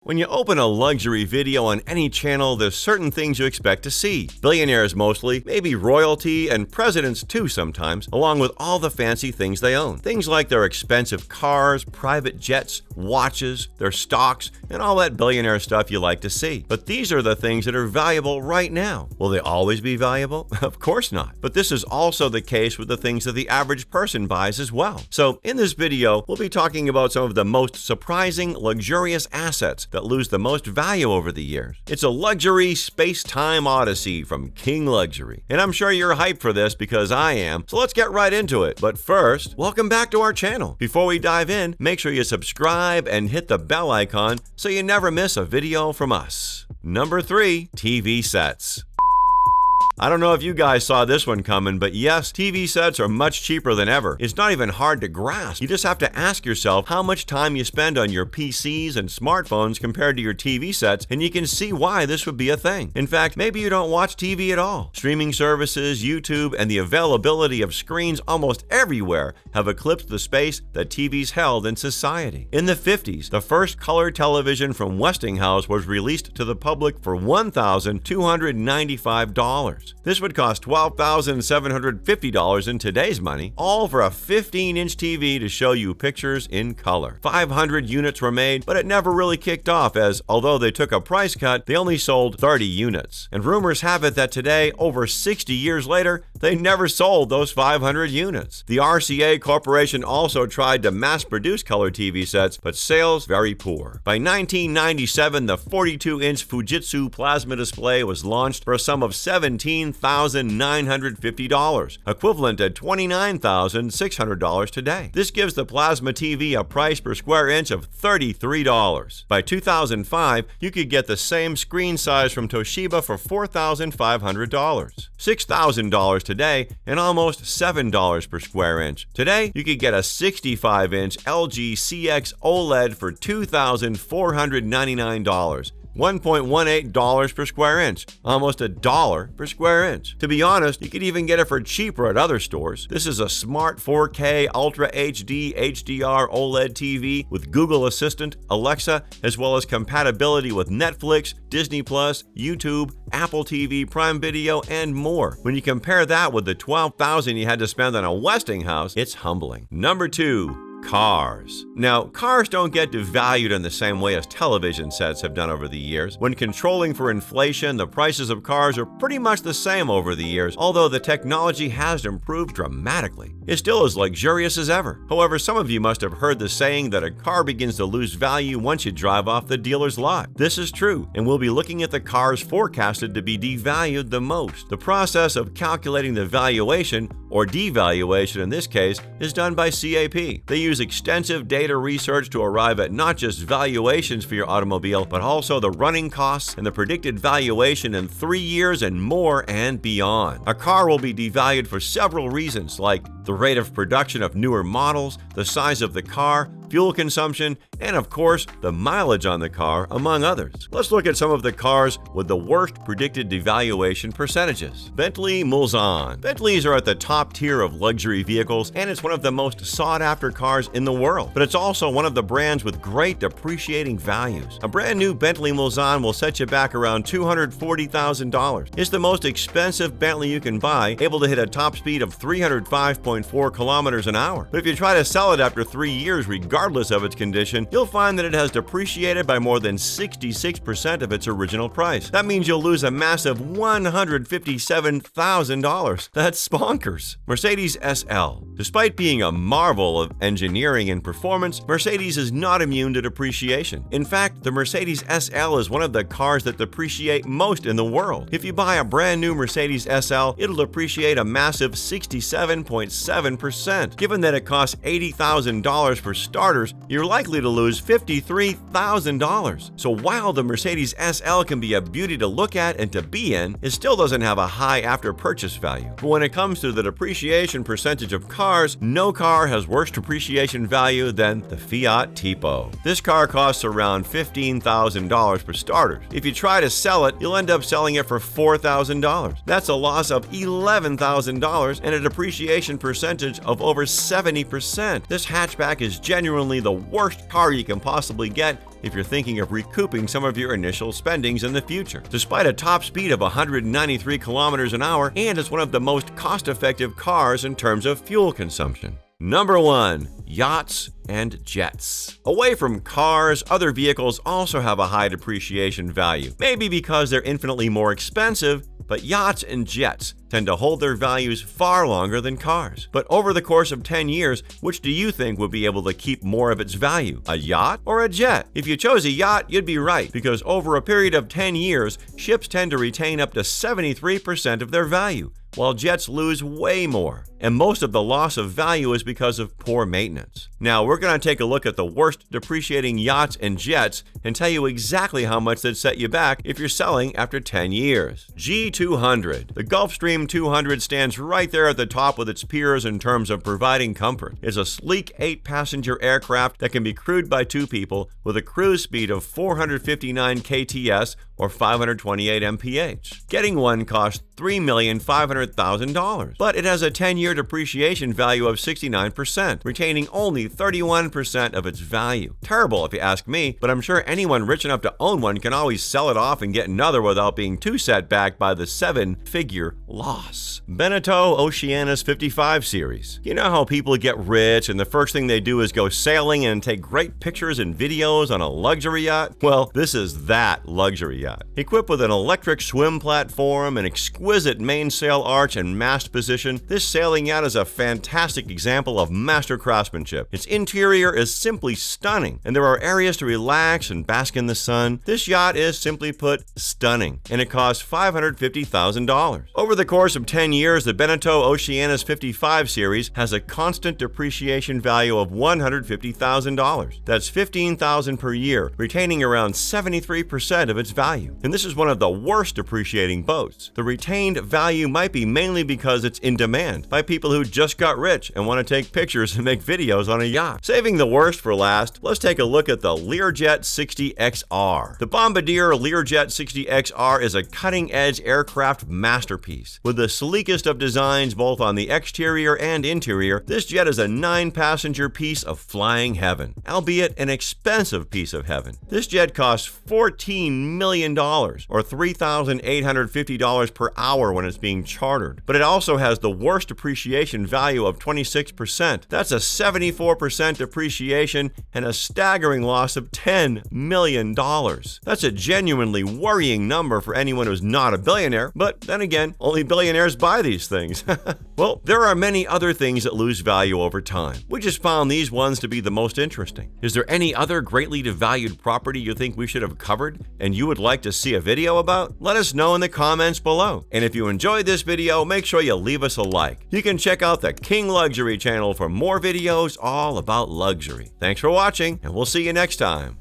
When you open a luxury video on any channel, there's certain things you expect to see. Billionaires mostly, maybe royalty, and presidents too sometimes, along with all the fancy things they own. Things like their expensive cars, private jets, watches, their stocks, and all that billionaire stuff you like to see. But these are the things that are valuable right now. Will they always be valuable? Of course not. But this is also the case with the things that the average person buys as well. So in this video, we'll be talking about some of the most surprising, luxurious assets that lose the most value over the years. It's a luxury space-time odyssey from King Luxury. And I'm sure you're hyped for this because I am, so let's get right into it. But first, welcome back to our channel. Before we dive in, make sure you subscribe and hit the bell icon so you never miss a video from us. Number 3, TV sets. I don't know if you guys saw this one coming, but yes, TV sets are much cheaper than ever. It's not even hard to grasp. You just have to ask yourself how much time you spend on your PCs and smartphones compared to your TV sets, and you can see why this would be a thing. In fact, maybe you don't watch TV at all. Streaming services, YouTube, and the availability of screens almost everywhere have eclipsed the space that TVs held in society. In the 50s, the first color television from Westinghouse was released to the public for $1,295. This would cost $12,750 in today's money, all for a 15-inch TV to show you pictures in color. 500 units were made, but it never really kicked off as, although they took a price cut, they only sold 30 units. And rumors have it that today, over 60 years later, they never sold those 500 units. The RCA Corporation also tried to mass-produce color TV sets, but sales very poor. By 1997, the 42-inch Fujitsu plasma display was launched for a sum of $17,950, equivalent to $29,600 today. This gives the plasma TV a price per square inch of $33. By 2005, you could get the same screen size from Toshiba for $4,500, $6,000 today, and almost $7 per square inch. Today, you could get a 65-inch LG CX OLED for $2,499. $1.18 per square inch, almost $1 per square inch. To be honest, you could even get it for cheaper at other stores. This is a smart 4K Ultra HD HDR OLED TV with Google Assistant, Alexa, as well as compatibility with Netflix, Disney+, YouTube, Apple TV, Prime Video, and more. When you compare that with the $12,000 you had to spend on a Westinghouse, it's humbling. Number 2. Cars. Now, cars don't get devalued in the same way as television sets have done over the years. When controlling for inflation, the prices of cars are pretty much the same over the years, although the technology has improved dramatically. It's still as luxurious as ever. However, some of you must have heard the saying that a car begins to lose value once you drive off the dealer's lot. This is true, and we'll be looking at the cars forecasted to be devalued the most. The process of calculating the valuation, or devaluation in this case, is done by CAP. They use extensive data research to arrive at not just valuations for your automobile, but also the running costs and the predicted valuation in 3 years and more and beyond. A car will be devalued for several reasons, like the rate of production of newer models, the size of the car, fuel consumption, and of course, the mileage on the car, among others. Let's look at some of the cars with the worst predicted devaluation percentages. Bentley Mulsanne. Bentleys are at the top tier of luxury vehicles, and it's one of the most sought-after cars in the world. But it's also one of the brands with great depreciating values. A brand new Bentley Mulsanne will set you back around $240,000. It's the most expensive Bentley you can buy, able to hit a top speed of 305.4 kilometers an hour. But if you try to sell it after 3 years, regardless of its condition, you'll find that it has depreciated by more than 66% of its original price. That means you'll lose a massive $157,000. That's bonkers. Mercedes SL. Despite being a marvel of engineering and performance, Mercedes is not immune to depreciation. In fact, the Mercedes SL is one of the cars that depreciate most in the world. If you buy a brand new Mercedes SL, it'll depreciate a massive 67.7%. Given that it costs $80,000 for starters, you're likely to lose $53,000. So while the Mercedes SL can be a beauty to look at and to be in, it still doesn't have a high after-purchase value. But when it comes to the depreciation percentage of cars, no car has worse depreciation value than the Fiat Tipo. This car costs around $15,000 for starters. If you try to sell it, you'll end up selling it for $4,000. That's a loss of $11,000 and a depreciation percentage of over 70%. This hatchback is genuinely the worst car you can possibly get, if you're thinking of recouping some of your initial spendings in the future. Despite a top speed of 193 kilometers an hour, and it's one of the most cost-effective cars in terms of fuel consumption. Number 1. Yachts and Jets. Away from cars, other vehicles also have a high depreciation value. Maybe because they're infinitely more expensive, but yachts and jets tend to hold their values far longer than cars. But over the course of 10 years, which do you think would be able to keep more of its value, a yacht or a jet? If you chose a yacht, you'd be right, because over a period of 10 years, ships tend to retain up to 73% of their value, while jets lose way more. And most of the loss of value is because of poor maintenance. Now, we're going to take a look at the worst depreciating yachts and jets and tell you exactly how much they'd set you back if you're selling after 10 years. G200. The Gulfstream 200 stands right there at the top with its peers in terms of providing comfort. It's a sleek 8-passenger aircraft that can be crewed by 2 people with a cruise speed of 459 kts or 528 mph. Getting one costs $3,500,000, but it has a 10-year depreciation value of 69%, retaining only 31% of its value. Terrible if you ask me, but I'm sure anyone rich enough to own one can always sell it off and get another without being too set back by the 7-figure loss. Beneteau Oceanus 55 series. You know how people get rich and the first thing they do is go sailing and take great pictures and videos on a luxury yacht? Well, this is that luxury yacht. Equipped with an electric swim platform, an exquisite mainsail arch and mast position, this sailing yacht is a fantastic example of master craftsmanship. Its interior is simply stunning, and there are areas to relax and bask in the sun. This yacht is, simply put, stunning, and it costs $550,000. Over the course of 10 years, the Beneteau Oceanus 55 series has a constant depreciation value of $150,000. That's $15,000 per year, retaining around 73% of its value. And this is one of the worst depreciating boats. The retained value might be mainly because it's in demand by people who just got rich and want to take pictures and make videos on a yacht. Saving the worst for last, let's take a look at the Learjet 60XR. The Bombardier Learjet 60XR is a cutting-edge aircraft masterpiece. With the sleekest of designs both on the exterior and interior, this jet is a 9-passenger piece of flying heaven, albeit an expensive piece of heaven. This jet costs $14 million, or $3,850 per hour when it's being chartered. But it also has the worst depreciation value of 26%. That's a 74% depreciation and a staggering loss of $10 million. That's a genuinely worrying number for anyone who's not a billionaire, but then again, only billionaires buy these things. Well, there are many other things that lose value over time. We just found these ones to be the most interesting. Is there any other greatly devalued property you think we should have covered and you would like to see a video about? Let us know in the comments below. And if you enjoyed this video, make sure you leave us a like. You can check out the King Luxury channel for more videos all about luxury. Thanks for watching, and we'll see you next time.